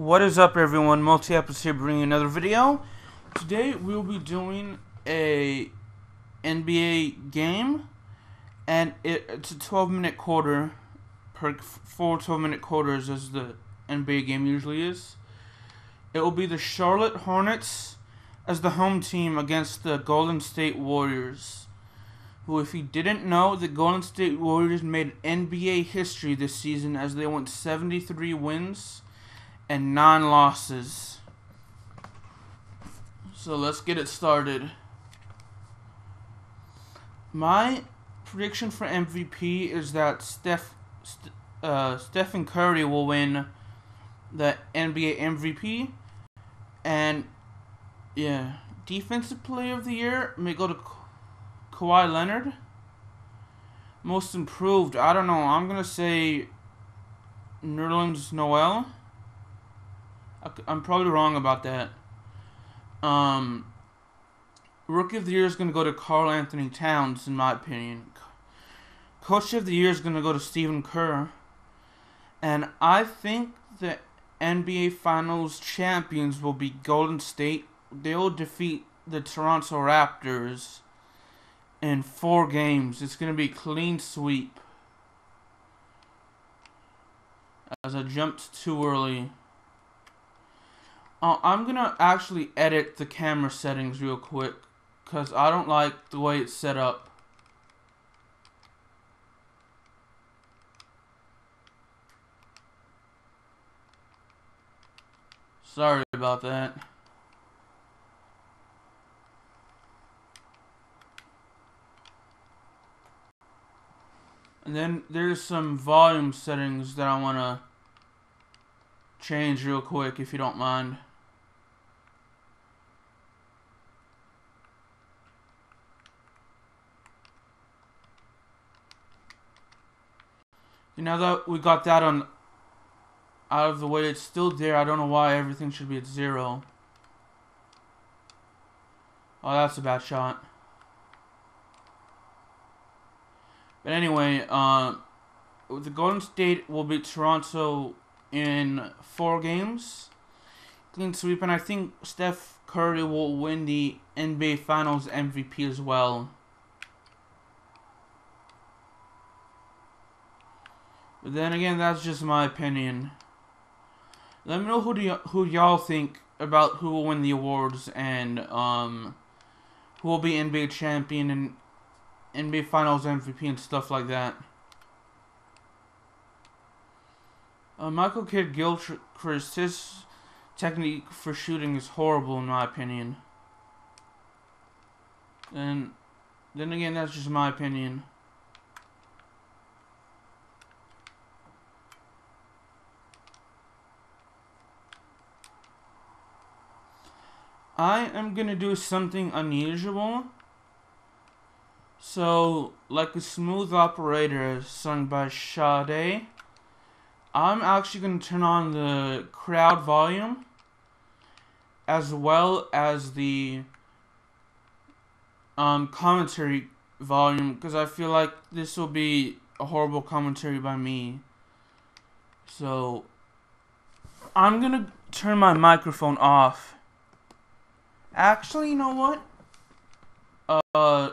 What is up, everyone? Multi-Apples here, bringing another video. Today we'll be doing a NBA game, and it's a 12-minute quarter per 12-minute quarters, as the NBA game usually is. It will be the Charlotte Hornets as the home team against the Golden State Warriors, who, if you didn't know, the Golden State Warriors made NBA history this season as they went 73 wins and 9 losses. So let's get it started. My prediction for MVP is that Stephen Curry will win the NBA MVP, and yeah, Defensive Player of the Year may go to Kawhi Leonard. Most Improved, I don't know. I'm gonna say Nerlens Noel. I'm probably wrong about that. Rookie of the Year is going to go to Karl Anthony Towns, in my opinion. Coach of the Year is going to go to Stephen Kerr. And I think the NBA Finals champions will be Golden State. They will defeat the Toronto Raptors in 4 games. It's going to be a clean sweep, as I jumped too early. I'm gonna actually edit the camera settings real quick, because I don't like the way it's set up. Sorry about that. And then there's some volume settings that I want to change real quick, if you don't mind. Now that we got that out of the way, it's still there. I don't know why everything should be at 0. Oh, that's a bad shot. But anyway, the Golden State will beat Toronto in 4 games. Clean sweep, and I think Steph Curry will win the NBA Finals MVP as well. But then again, that's just my opinion. Let me know who y'all think about who will win the awards, and who will be NBA champion and NBA Finals MVP and stuff like that. Michael Kidd-Gilchrist, his technique for shooting is horrible in my opinion. And then again, that's just my opinion. I am gonna do something unusual. So, like a smooth operator sung by Sade, I'm actually gonna turn on the crowd volume as well as the commentary volume, because I feel like this will be a horrible commentary by me. So, I'm gonna turn my microphone off. Actually, you know what?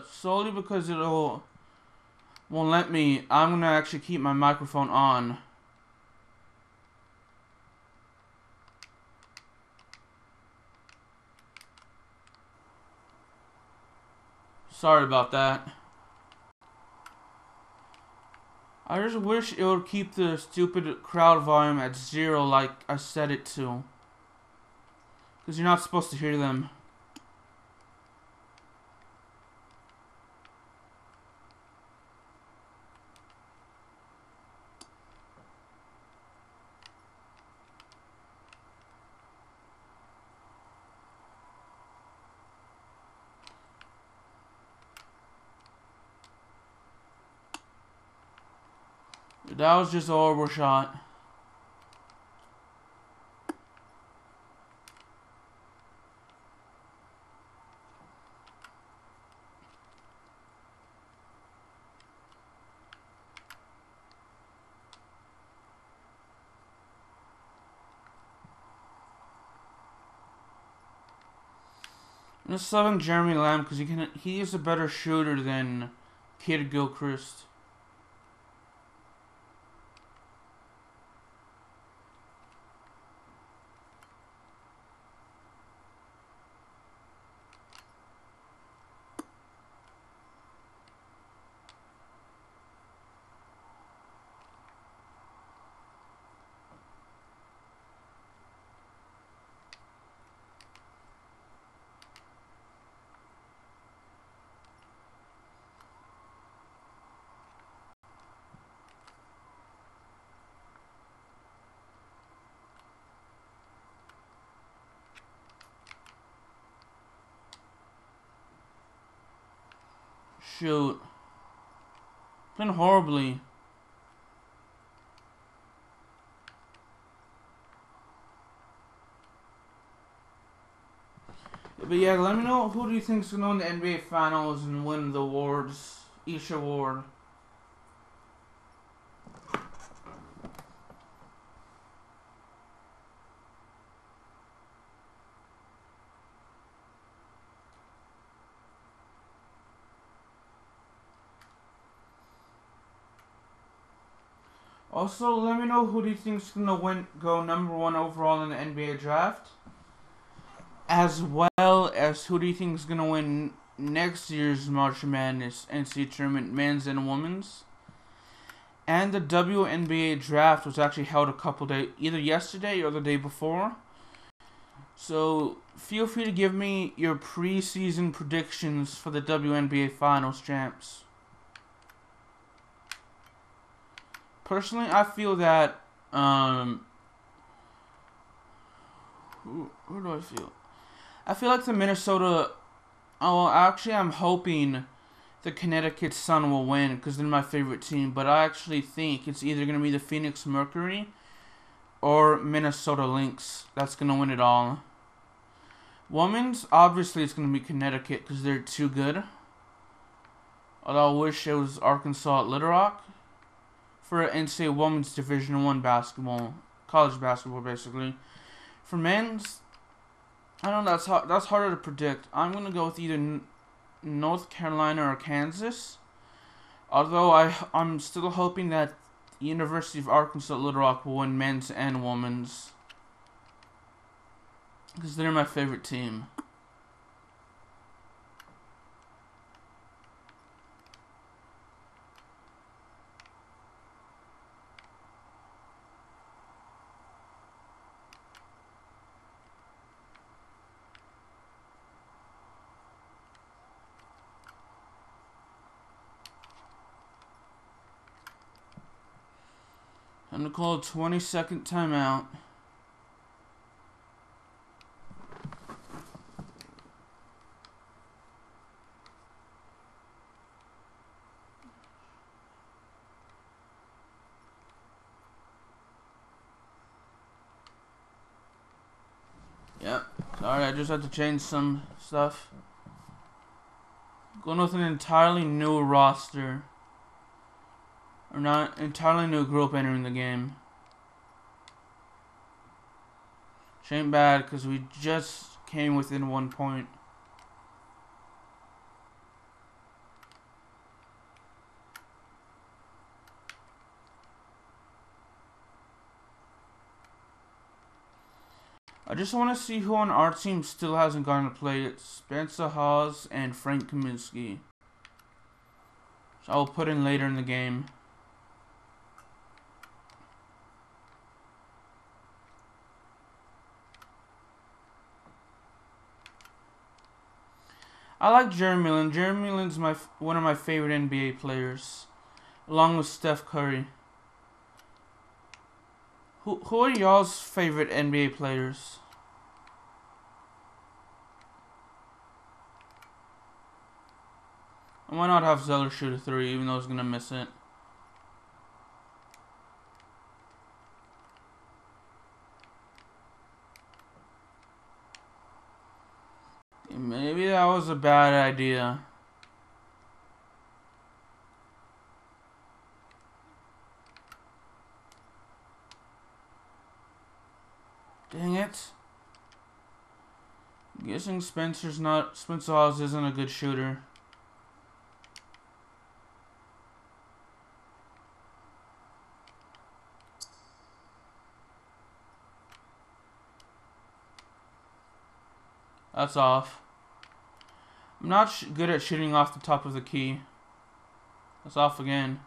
Solely because won't let me, I'm gonna actually keep my microphone on. Sorry about that. I just wish it would keep the stupid crowd volume at 0 like I set it to, because you're not supposed to hear them. That was just a horrible shot. I'm just loving Jeremy Lamb because he is a better shooter than Kid Gilchrist. Shoot. Playing horribly. But yeah, let me know who do you think is going to win the NBA Finals and win the awards, each award. Also, let me know who do you think is going to go #1 overall in the NBA draft. As well as who do you think is going to win next year's March Madness NCAA tournament, men's and women's. And the WNBA draft was actually held a couple days, either yesterday or the day before. So feel free to give me your preseason predictions for the WNBA Finals champs. Personally, I feel that who do I feel? I feel like the Minnesota. Oh, actually, I'm hoping the Connecticut Sun will win because they're my favorite team. But I actually think it's either going to be the Phoenix Mercury or Minnesota Lynx that's going to win it all. Women's, obviously, it's going to be Connecticut because they're too good. Although I wish it was Arkansas at Little Rock for NCAA Women's Division I basketball, college basketball, basically. For men's, I don't know, that's harder to predict. I'm going to go with either North Carolina or Kansas. Although I'm still hoping that the University of Arkansas at Little Rock will win men's and women's. Because they're my favorite team. I'm going to call a 20-second timeout. Yep. Sorry, I just had to change some stuff. Going with an entirely new roster. Or not, entirely new group entering the game. Which ain't bad, because we just came within 1 point. I just want to see who on our team still hasn't gotten to play. It's Spencer Hawes and Frank Kaminsky. So I'll put in later in the game. I like Jeremy Lin. Jeremy Lin's one of my favorite NBA players, along with Steph Curry. Who are y'all's favorite NBA players? I might not have Zeller shoot a 3, even though he's gonna miss it. Maybe that was a bad idea. Dang it. I'm guessing Spencer Hawes isn't a good shooter. That's off. I'm not good at shooting off the top of the key. That's off again.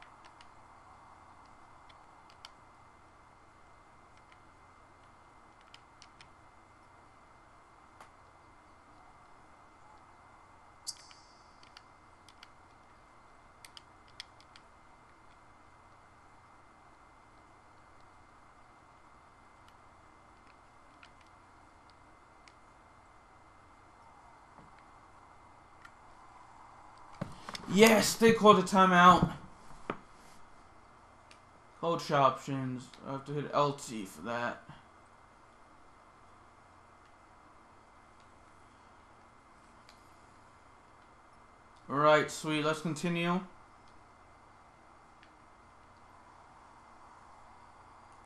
Yes, they called a timeout. Coach options. I have to hit LT for that. Alright, sweet. Let's continue.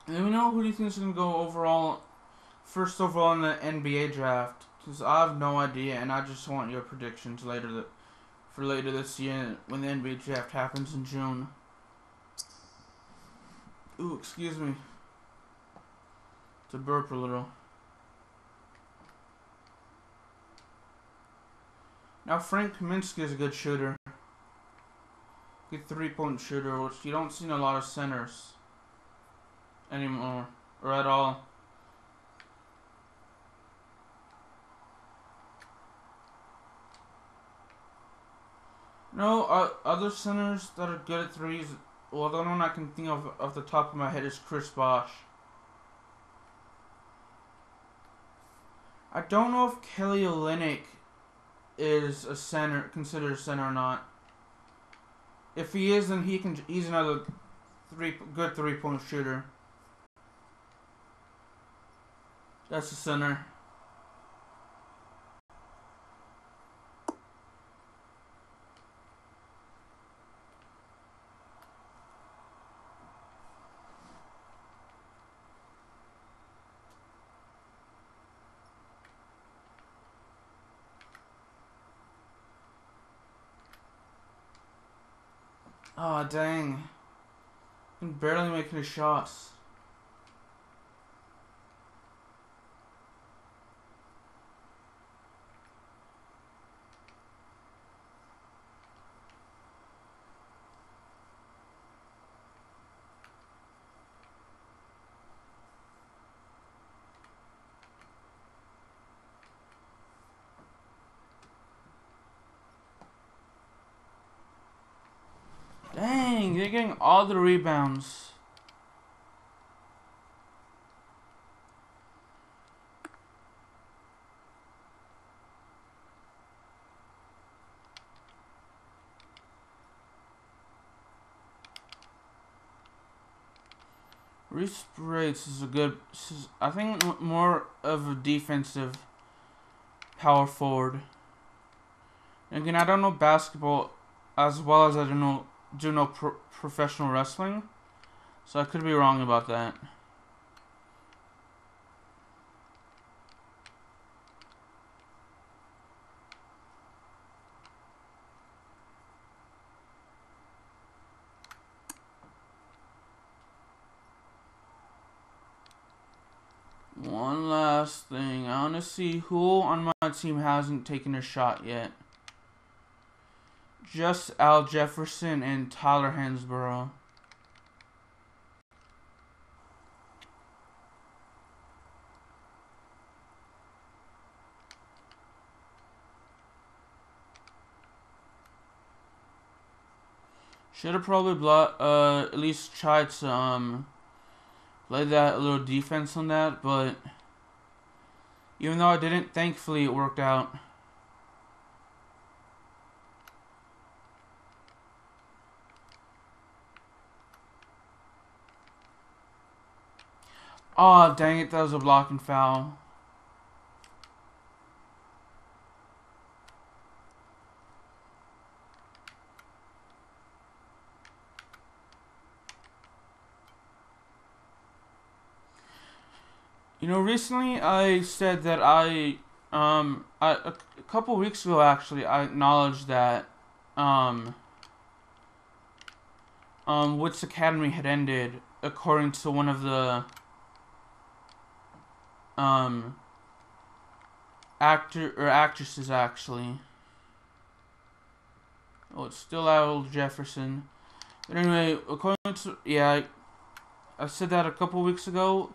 Let me know who do you think is going to go overall, first overall in the NBA draft. Because I have no idea, and I just want your predictions for later this year when the NBA draft happens in June. Ooh, excuse me. To burp a little. Now Frank Kaminsky is a good shooter. Good three-point shooter, which you don't see in a lot of centers anymore, or at all. No, other centers that are good at threes. Well, the only one I can think of off the top of my head is Chris Bosh. I don't know if Kelly Olynyk is a center, considered a center or not. If he is, then he's another good three-point shooter. That's the center. Oh, dang. I'm barely making his shots. Dang, they're getting all the rebounds. Reese Brace is a good, I think, more of a defensive power forward. And again, I don't know basketball as well as I do know professional wrestling, so I could be wrong about that. One last thing. I want to see who on my team hasn't taken a shot yet. Just Al Jefferson and Tyler Hansborough. Should have probably at least tried to play that little defense on that, but even though I didn't, thankfully it worked out. Aw, oh, dang it, that was a blocking foul. You know, recently I said that I A couple weeks ago, actually, I acknowledged that, Wits Academy had ended, according to one of the, actresses, actually. Oh, it's still Al Jefferson. But anyway, according to, yeah, I said that a couple weeks ago.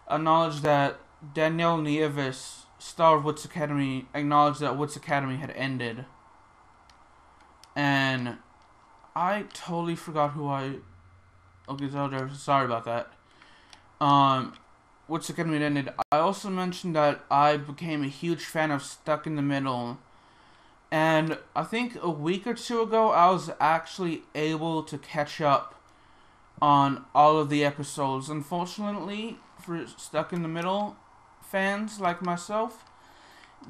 Acknowledged that Danielle Nieves, star of Wits Academy, acknowledged that Wits Academy had ended. And I totally forgot who I... Okay, sorry about that. Wits Academy had ended. I also mentioned that I became a huge fan of Stuck in the Middle. And I think a week or two ago, I was actually able to catch up on all of the episodes. Unfortunately, for Stuck in the Middle fans like myself,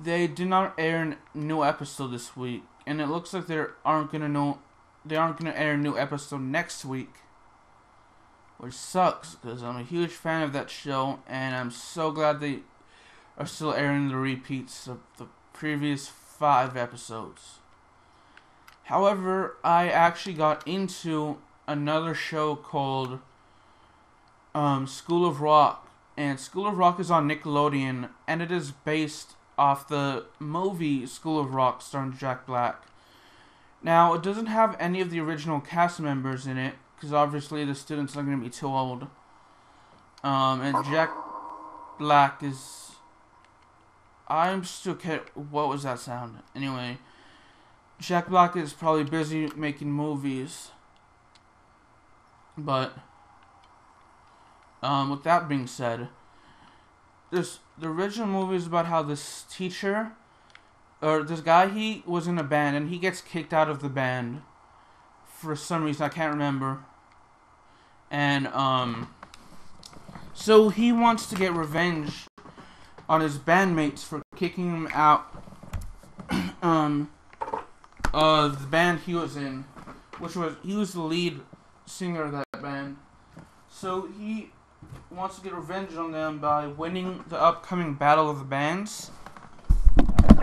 they did not air a new episode this week, and it looks like they aren't gonna air a new episode next week, which sucks because I'm a huge fan of that show, and I'm so glad they are still airing the repeats of the previous 5 episodes. However, I actually got into another show called School of Rock. And School of Rock is on Nickelodeon, and it is based off the movie School of Rock starring Jack Black. Now, it doesn't have any of the original cast members in it, because obviously the students are going to be too old. And Jack Black is... I'm still kidding. What was that sound? Anyway, Jack Black is probably busy making movies. But... with that being said, the original movie is about how this teacher, or this guy, he was in a band, and he gets kicked out of the band for some reason, I can't remember. And, so he wants to get revenge on his bandmates for kicking him out, of the band he was in, he was the lead singer of that band. So he wants to get revenge on them by winning the upcoming Battle of the Bands.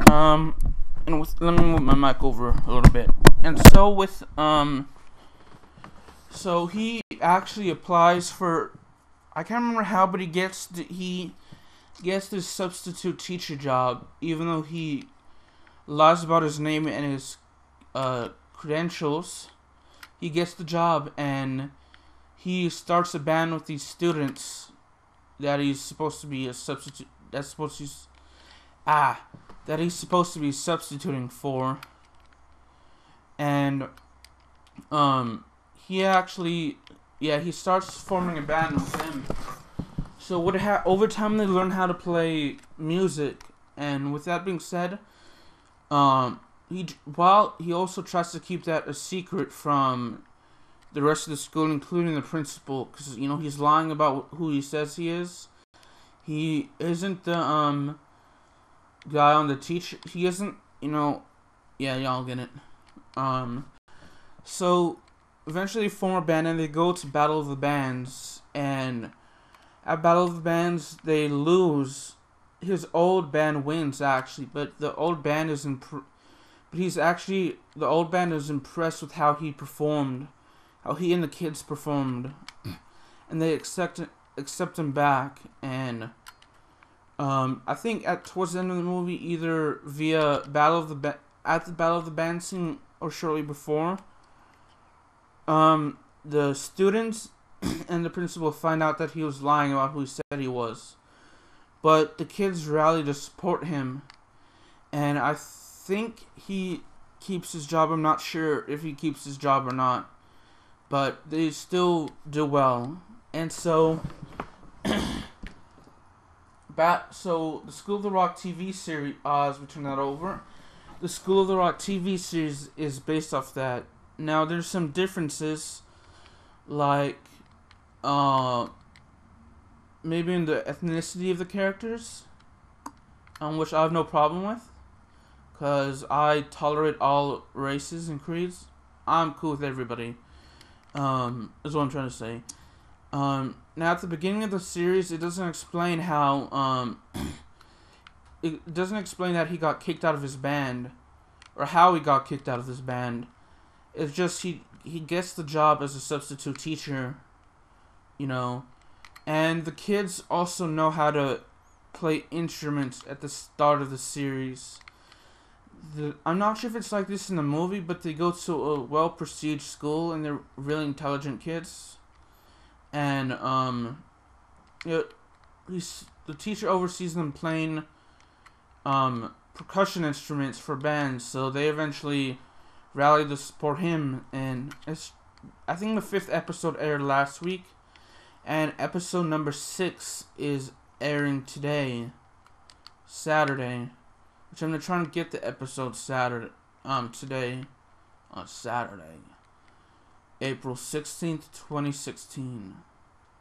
Let me move my mic over a little bit. And so so he actually applies for, I can't remember how, but he gets this substitute teacher job, even though he lies about his name and his credentials. He gets the job, and he starts a band with these students that he's supposed to be a substitute. That he's supposed to be substituting for, and he starts forming a band with him. So over time they learn how to play music, and with that being said, he also tries to keep that a secret from the rest of the school, including the principal, because, you know, he's lying about who he says he is. He isn't the, guy on the teacher. He isn't, you know, yeah, y'all get it. So, eventually they form a band, and they go to Battle of the Bands, and at Battle of the Bands, they lose. His old band wins, actually, but the old band is the old band is impressed with how he performed. How he and the kids performed, and they accept him back. And I think towards the end of the movie, either via at the Battle of the Band scene or shortly before, the students and the principal find out that he was lying about who he said he was, but the kids rally to support him, and I think he keeps his job. I'm not sure if he keeps his job or not. But they still do well. And so, so the School of the Rock TV series, as we turn that over, the School of the Rock TV series is based off that. Now, there's some differences, like, maybe in the ethnicity of the characters, which I have no problem with, because I tolerate all races and creeds. I'm cool with everybody. Is what I'm trying to say. Now at the beginning of the series, it doesn't explain how, it doesn't explain that he got kicked out of his band, or how he got kicked out of his band. It's just he gets the job as a substitute teacher, you know, and the kids also know how to play instruments at the start of the series. I'm not sure if it's like this in the movie, but they go to a well-prestiged school and they're really intelligent kids, and you know, the teacher oversees them playing percussion instruments for bands, so they eventually rally to support him. And I think the 5th episode aired last week, and episode number 6 is airing today, Saturday, which I'm gonna try and get the episode today on Saturday, April 16th, 2016,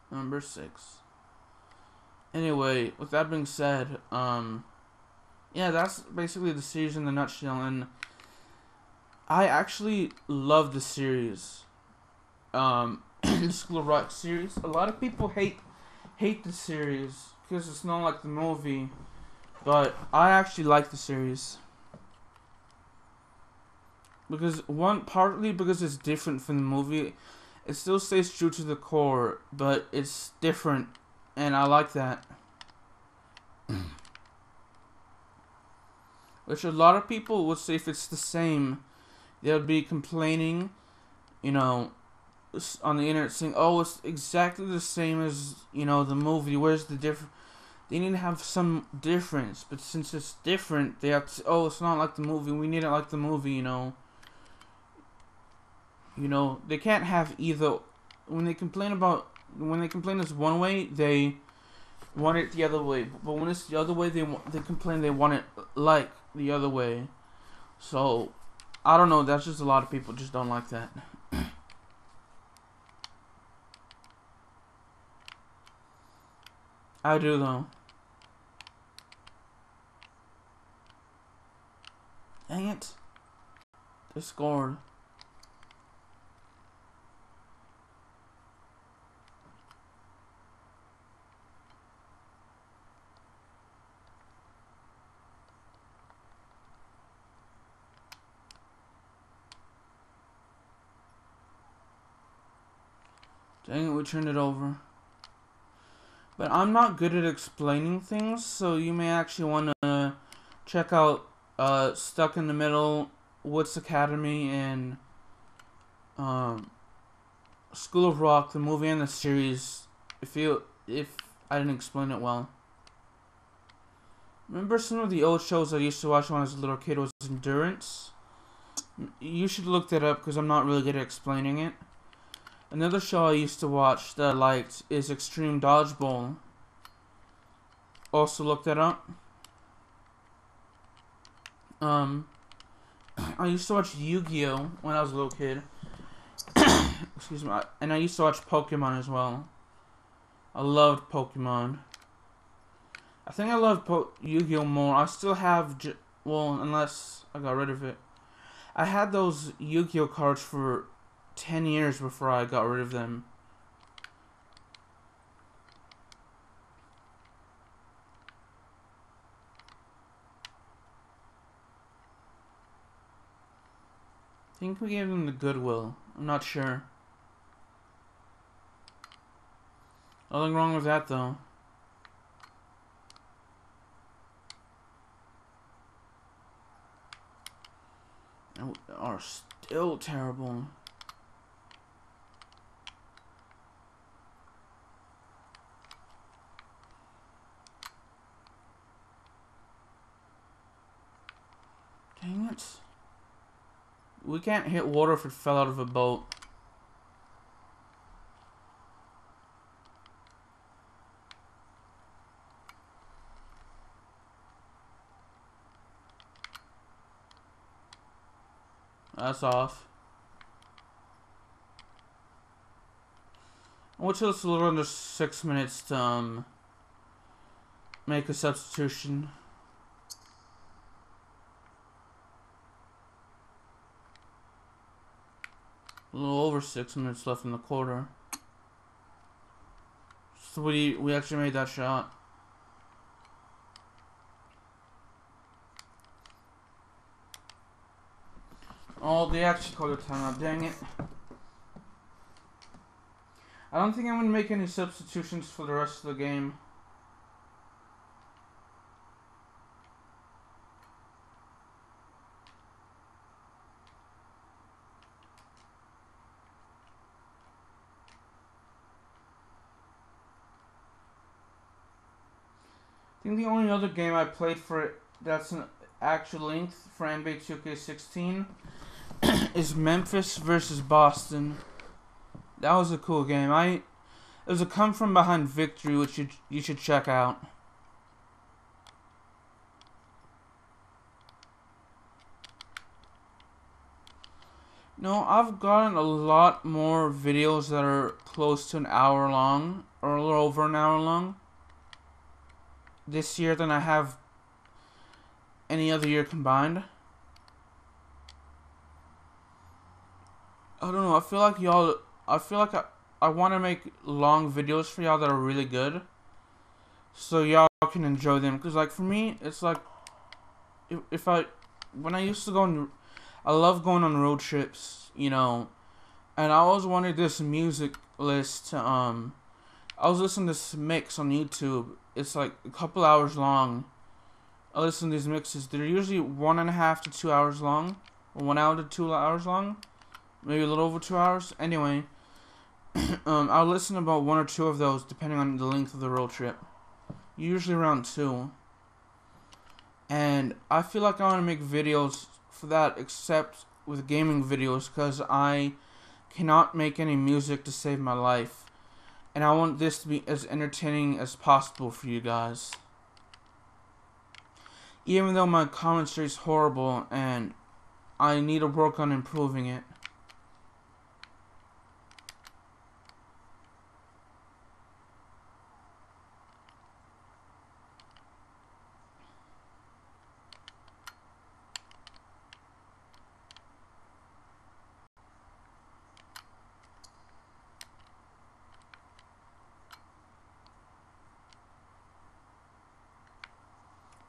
number 6. Anyway, with that being said, yeah, that's basically the series in a nutshell, and I actually love the series. The School of Rock series. A lot of people hate the series because it's not like the movie, but I actually like the series partly because it's different from the movie. It still stays true to the core, but it's different, and I like that. Which a lot of people would say if it's the same, they would be complaining, you know, on the internet saying, oh, it's exactly the same as, you know, the movie. Where's the difference? They need to have some difference, but since it's different, they have to say, oh, it's not like the movie. We need it like the movie, you know. You know, they can't have either. When they complain it's one way, they want it the other way. But when it's the other way, they complain they want it like the other way. So, I don't know. That's just a lot of people just don't like that. I do though. Dang it. They scored. Dang it, we turned it over. But I'm not good at explaining things, so you may actually want to check out Stuck in the Middle, Woods Academy, and School of Rock, the movie and the series, if I didn't explain it well. Remember some of the old shows I used to watch when I was a little kid was Endurance? You should look that up because I'm not really good at explaining it. Another show I used to watch that I liked is Extreme Dodgeball. Also look that up. I used to watch Yu-Gi-Oh! When I was a little kid. Excuse me. And I used to watch Pokemon as well. I loved Pokemon. I think I loved Yu-Gi-Oh! More. I still have... well, unless I got rid of it. I had those Yu-Gi-Oh! Cards for 10 years before I got rid of them. I think we gave them the Goodwill. I'm not sure. Nothing wrong with that though. And we are still terrible. Dang it. We can't hit water if it fell out of a boat. That's off. Which is a little under 6 minutes to make a substitution. A little over 6 minutes left in the quarter. So we actually made that shot. Oh, they actually called a timeout. Dang it. I don't think I'm going to make any substitutions for the rest of the game. I think the only other game I played for it that's an actual length for NBA 2K16 is Memphis versus Boston. That was a cool game. It was a come from behind victory, which you should check out. No, I've gotten a lot more videos that are close to an hour long, or a little over an hour long, this year than I have any other year combined. I don't know, I feel like I want to make long videos for y'all that are really good, so y'all can enjoy them. Because, like, for me, it's like, when I used to go on, I love going on road trips, you know, and I always wanted this music list, I was listening to this mix on YouTube. It's like a couple hours long. I listen to these mixes. They're usually 1.5 to 2 hours long, or 1 hour to 2 hours long, maybe a little over 2 hours. Anyway, I'll listen to about 1 or 2 of those depending on the length of the road trip. Usually around 2. And I feel like I want to make videos for that, except with gaming videos, because I cannot make any music to save my life. And I want this to be as entertaining as possible for you guys. Even though my commentary is horrible and I need to work on improving it.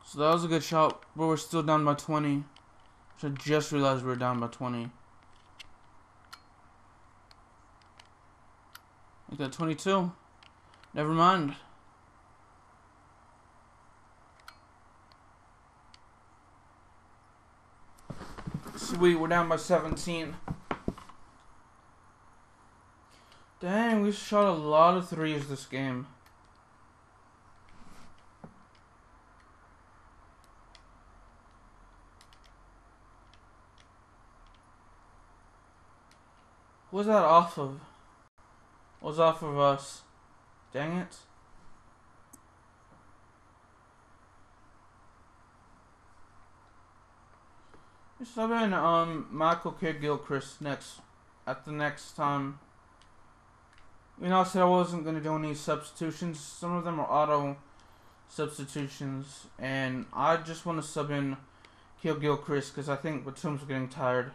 So that was a good shot, but we're still down by 20. So I just realized we were down by 20. Make that 22. Never mind. Sweet, we're down by 17. Dang, we shot a lot of threes this game. What was that off of? What was off of us? Dang it. We're subbing Michael Kidd-Gilchrist at the next time. You know, I said I wasn't gonna do any substitutions. Some of them are auto substitutions, and I just want to sub in Kidd-Gilchrist because I think Batum's getting tired.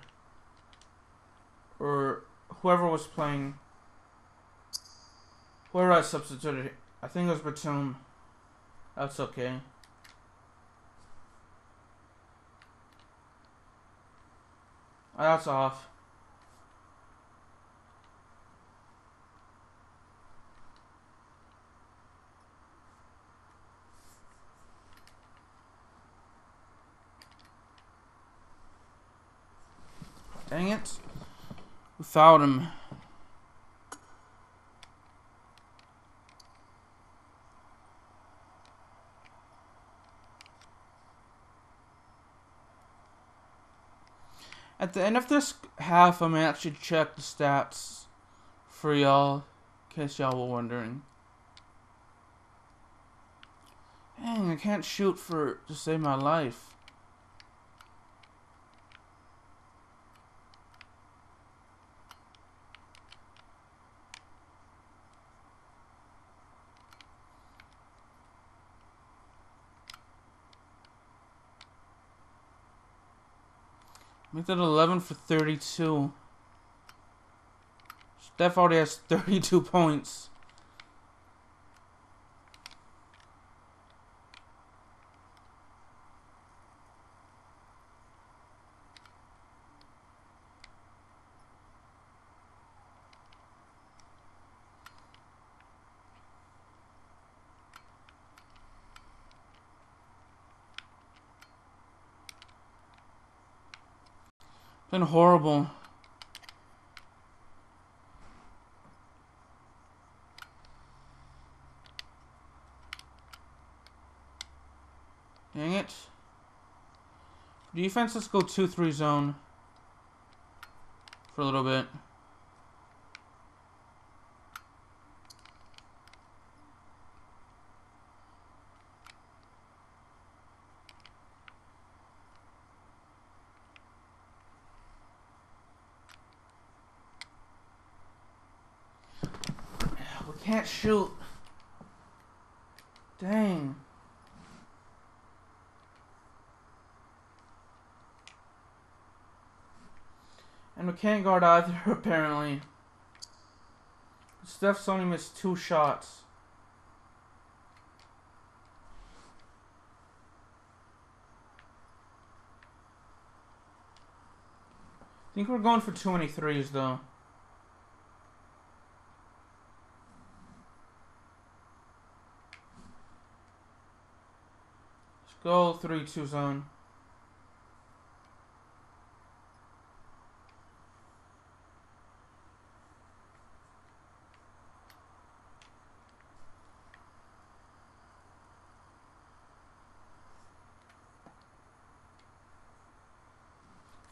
Or whoever was playing. Whoever I substituted, I think it was Batum. That's okay. That's off. Dang it. We fouled him. At the end of this half, I'm gonna actually check the stats for y'all, in case y'all were wondering. Dang, I can't shoot to save my life. Make that 11 for 32. Steph already has 32 points. Been horrible. Dang it. Defense, let's go 2-3 zone for a little bit. We can't shoot. Dang. And we can't guard either, apparently. Steph's only missed 2 shots. I think we're going for too many threes, though. Let's go 3-2 zone.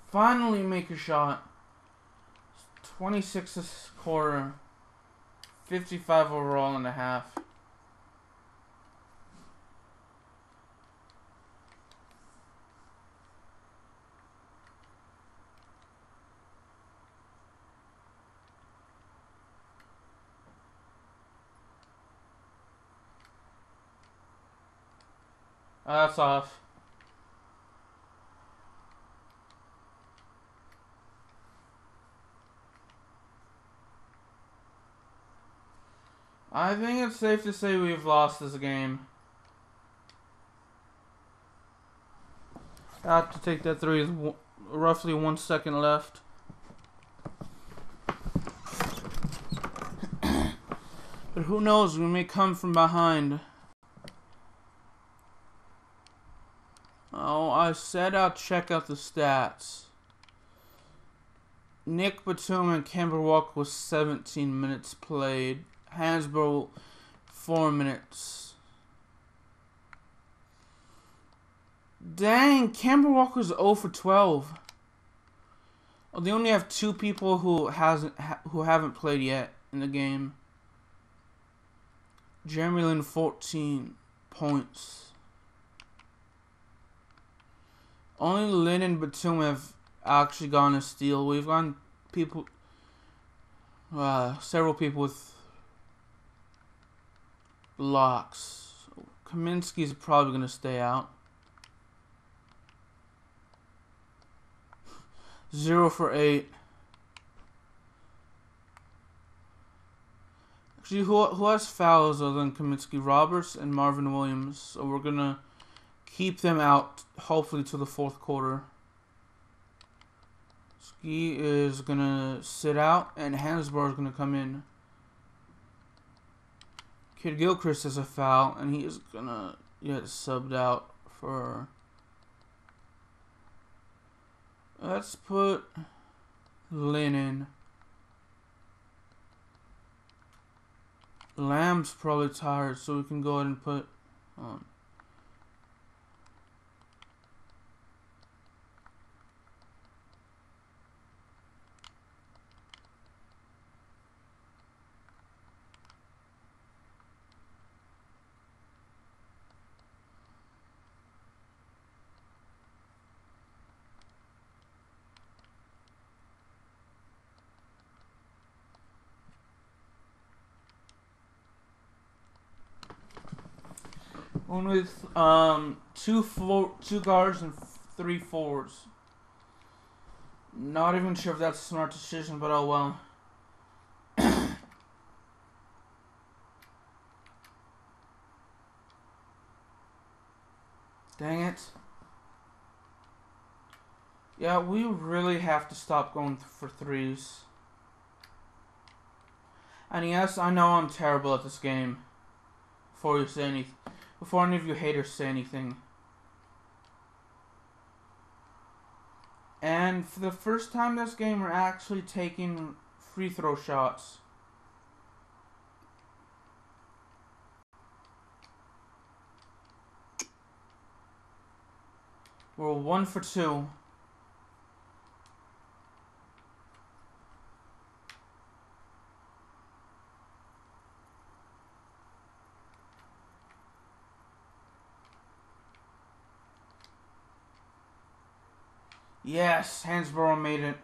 Finally make a shot. 26 this quarter. 55 overall in the half. That's off. I think it's safe to say we've lost this game. Got to take that three with roughly 1 second left. But who knows, we may come from behind. Oh, I said I'll check out the stats. Nick Batum and Kemba Walker was 17 minutes played. Hansbrough, 4 minutes. Dang, Kemba Walker's 0 for 12. Oh, they only have 2 people who haven't played yet in the game. Jeremy Lin, 14 points. Only Lin and Batum have actually gone to steal. We've gone people, several people with blocks. Kaminsky's probably going to stay out. 0 for 8. Actually, who has fouls other than Kaminsky? Roberts and Marvin Williams. So we're going to keep them out, hopefully, to the 4th quarter. Ski is going to sit out, and Hansbrough is going to come in. Kid Gilchrist has a foul, and he is going to get subbed out for... Let's put Lin in. Lamb's probably tired, so we can go ahead and put... One with 2 guards and 3 forwards. Not even sure if that's a smart decision, but oh well. Dang it. Yeah, we really have to stop going for threes. And yes, I know I'm terrible at this game. Before any of you haters say anything. And And for the first time this game, we're actually taking free throw shots. We're 1 for 2. Yes, Hansborough made it.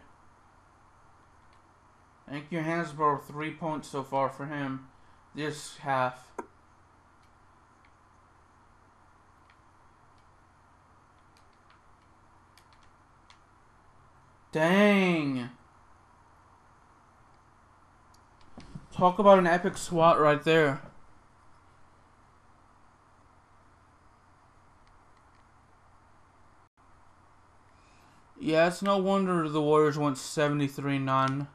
Thank you, Hansborough. 3 points so far for him this half. Dang. Talk about an epic swat right there. Yeah, it's no wonder the Warriors went 73-9.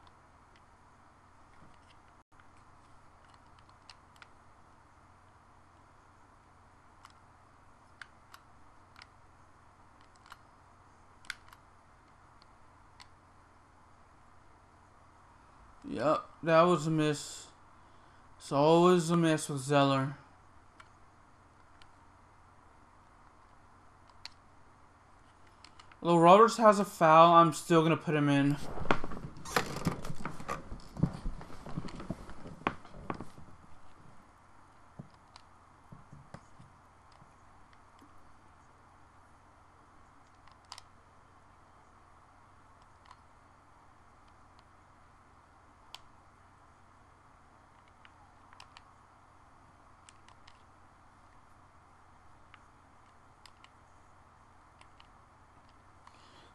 Yep, that was a miss. It's always a miss with Zeller. Although Roberts has a foul, I'm still going to put him in.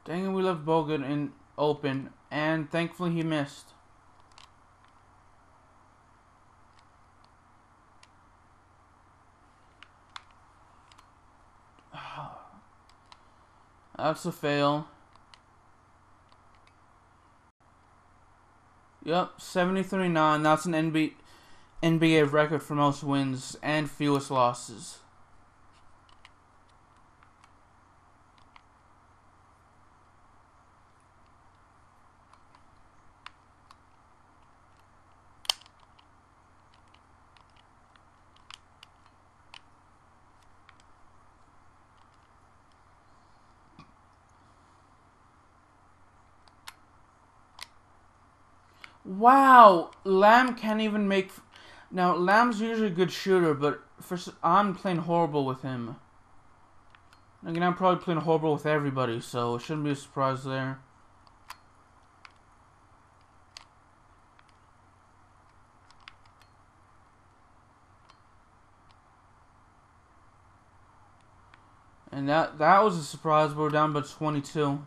Dang it, we left Bogut in open, and thankfully he missed. That's a fail. Yep, 73-9. That's an NBA record for most wins and fewest losses. Wow, Lamb can't even make. Now Lamb's usually a good shooter, but I'm playing horrible with him. Again, I'm probably playing horrible with everybody, so it shouldn't be a surprise there. And that was a surprise. We're down by 22.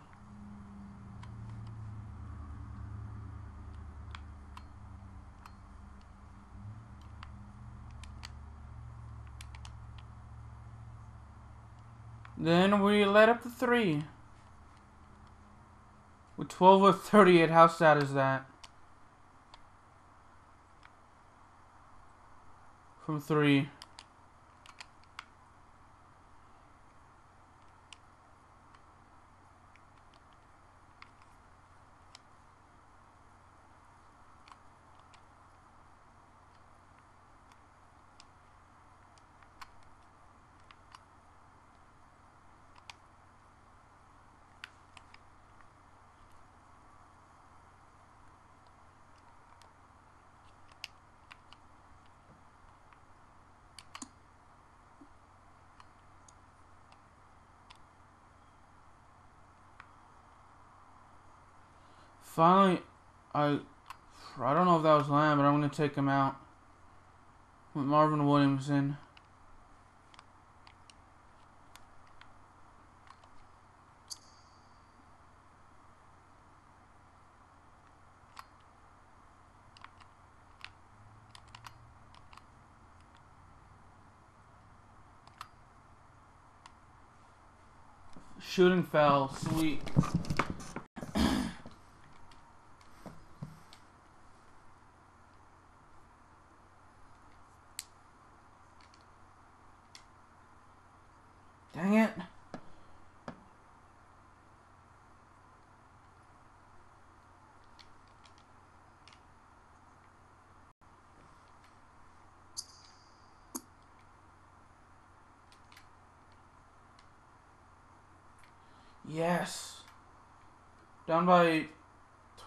Then we let up the 3. With 12 of 38, how sad is that? From 3. Finally, I don't know if that was Lamb, but I'm going to take him out. With Marvin Williams in. Shooting foul, sweet. Dang it. Yes. Down by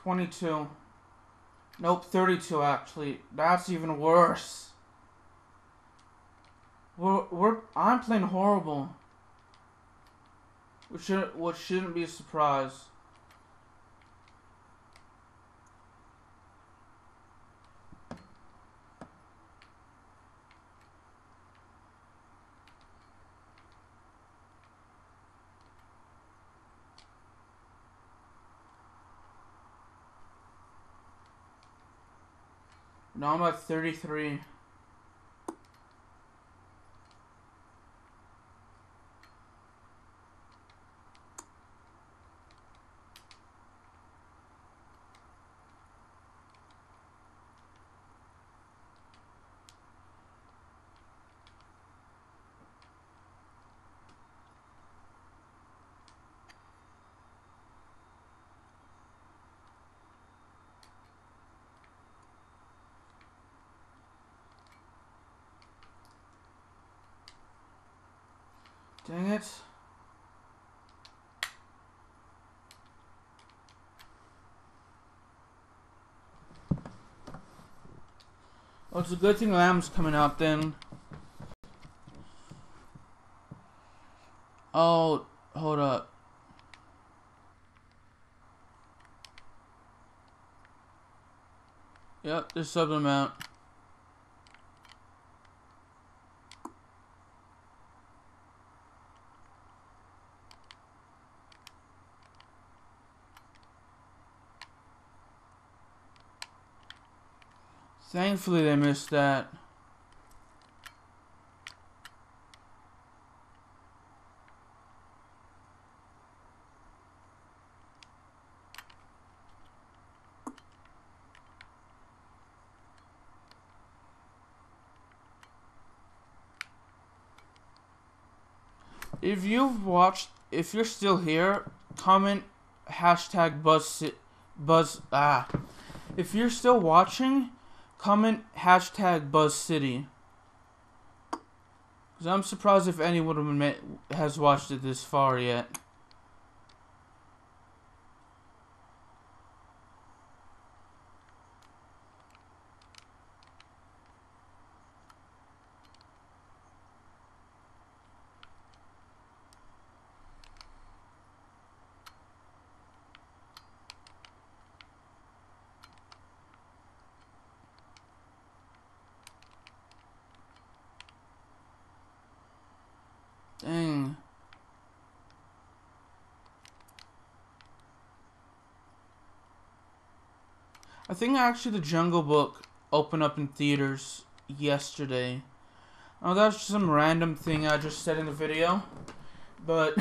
22. Nope, 32 actually. That's even worse. I'm playing horrible. Which shouldn't be a surprise. Now I'm at 33. Dang it. Oh, it's a good thing Lamb's coming out then. Oh, hold up. Yep, there's sub amount. Thankfully they missed that. If you're still here, comment hashtag buzz. If you're still watching, comment hashtag BuzzCity. Because I'm surprised if anyone has watched it this far yet. Dang. I think actually the Jungle Book opened up in theaters yesterday. Oh, that's just some random thing I just said in the video. But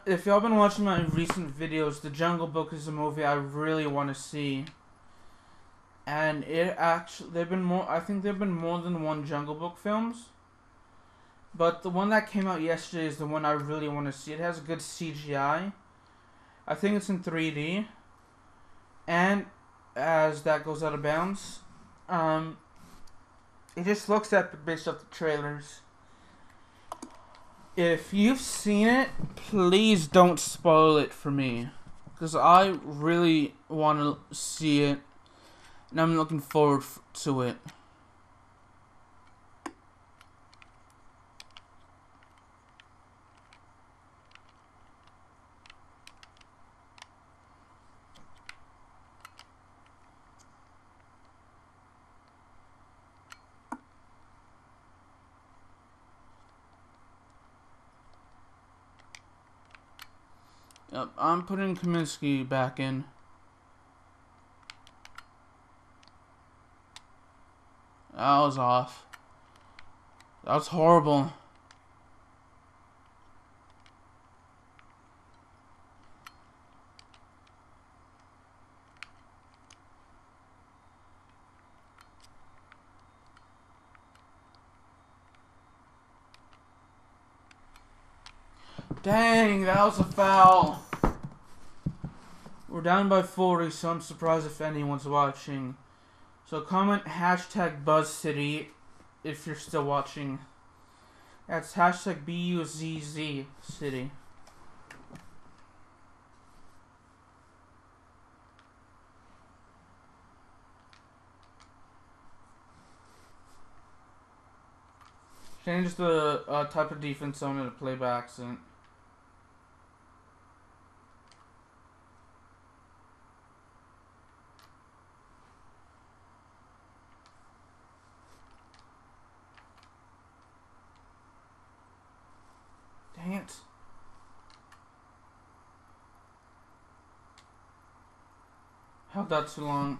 if y'all been watching my recent videos, The Jungle Book is a movie I really want to see. And I think there've been more than one Jungle Book films. But the one that came out yesterday is the one I really want to see. It has good CGI. I think it's in 3D. And as that goes out of bounds, it just looks epic based off the trailers. If you've seen it, please don't spoil it for me. Because I really want to see it. And I'm looking forward to it. Yep, I'm putting Kaminsky back in. That was off. That was horrible. Dang, that was a foul. We're down by 40, so I'm surprised if anyone's watching. So comment hashtag BuzzCity if you're still watching. That's hashtag BUZZ City. Change the type of defense zone to play by accident. Dang it. Held that too long.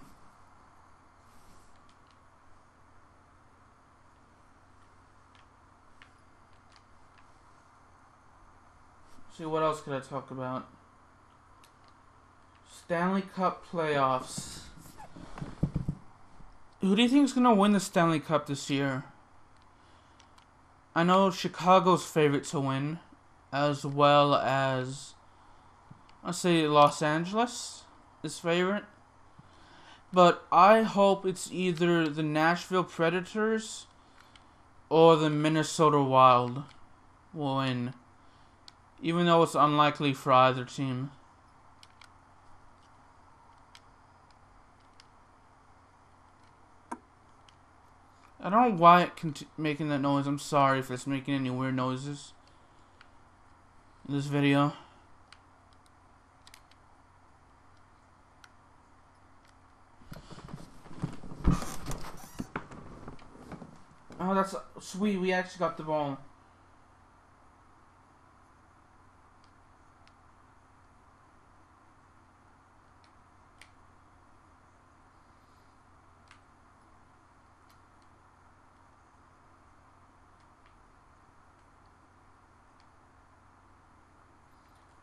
See, what else could I talk about? Stanley Cup playoffs. Who do you think is going to win the Stanley Cup this year? I know Chicago's favorite to win, as well as, I'll say Los Angeles is favorite. But I hope it's either the Nashville Predators or the Minnesota Wild will win. Even though it's unlikely for either team. I don't know why it's making that noise. I'm sorry if it's making any weird noises in this video. Oh, that's sweet. We actually got the ball.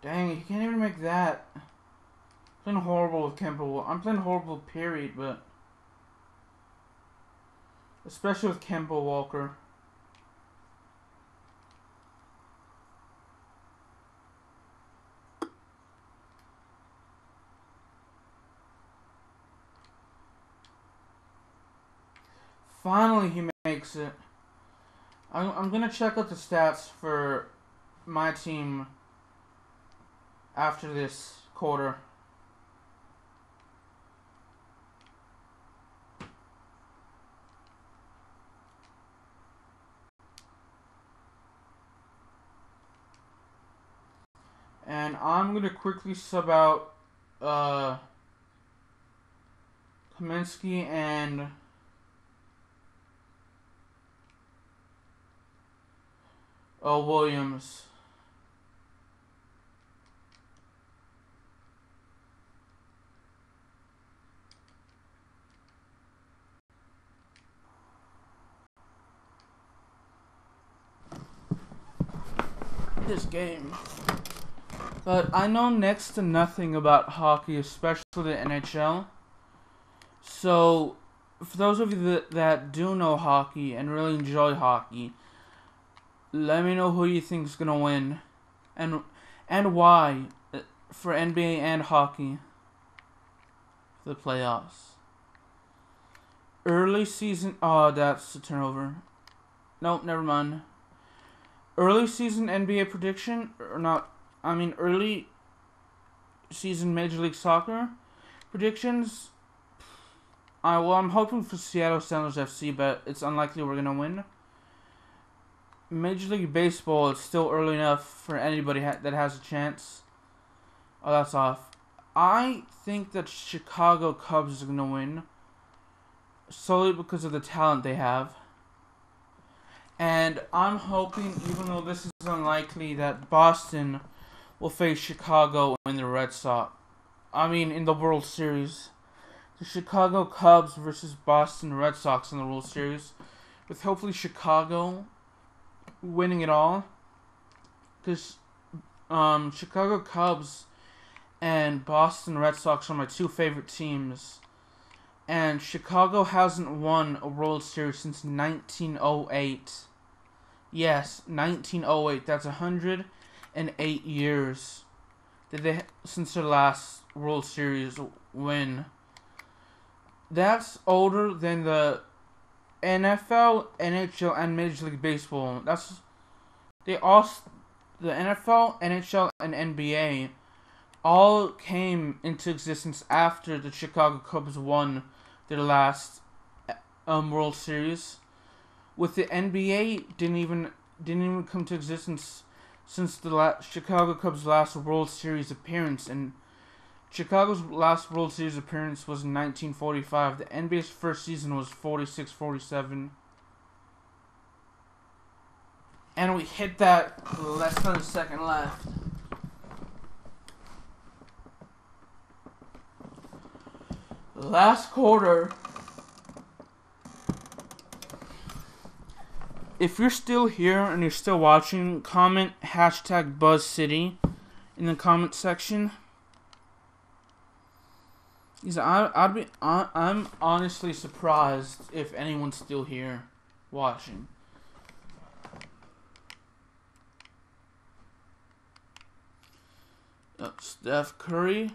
Dang, you can't even make that. I'm playing horrible with Kemba. I'm playing horrible, period, but especially with Kemba Walker. Finally, he makes it. I'm gonna check out the stats for my team after this quarter. And I'm going to quickly sub out Kaminsky and Williams. This game. But I know next to nothing about hockey, especially the NHL. So, for those of you that do know hockey and really enjoy hockey, let me know who you think is gonna win, and why for NBA and hockey for the playoffs. Early season. Oh, that's a turnover. Nope, never mind. Early season NBA prediction, or not? I mean, early season Major League Soccer predictions. Well, I'm hoping for Seattle Sounders FC, but it's unlikely we're gonna win. Major League Baseball, it's still early enough for anybody that has a chance. Oh, that's off. I think that Chicago Cubs are gonna win, solely because of the talent they have. And I'm hoping, even though this is unlikely, that Boston will face Chicago in the Red Sox. In the World Series. The Chicago Cubs versus Boston Red Sox in the World Series. With hopefully Chicago winning it all. Because Chicago Cubs and Boston Red Sox are my two favorite teams. And Chicago hasn't won a World Series since 1908. Yes, 1908. That's 108 years since their last World Series win. That's older than the NFL, NHL, and Major League Baseball. The NFL, NHL, and NBA all came into existence after the Chicago Cubs won their last World Series, with the NBA didn't even come to existence since the Chicago Cubs' last World Series appearance. And Chicago's last World Series appearance was in 1945. The NBA's first season was 46-47. And we hit that less than a second left. Last quarter. If you're still here and you're still watching, comment #BuzzCity in the comment section. I'm honestly surprised if anyone's still here watching. Steph Curry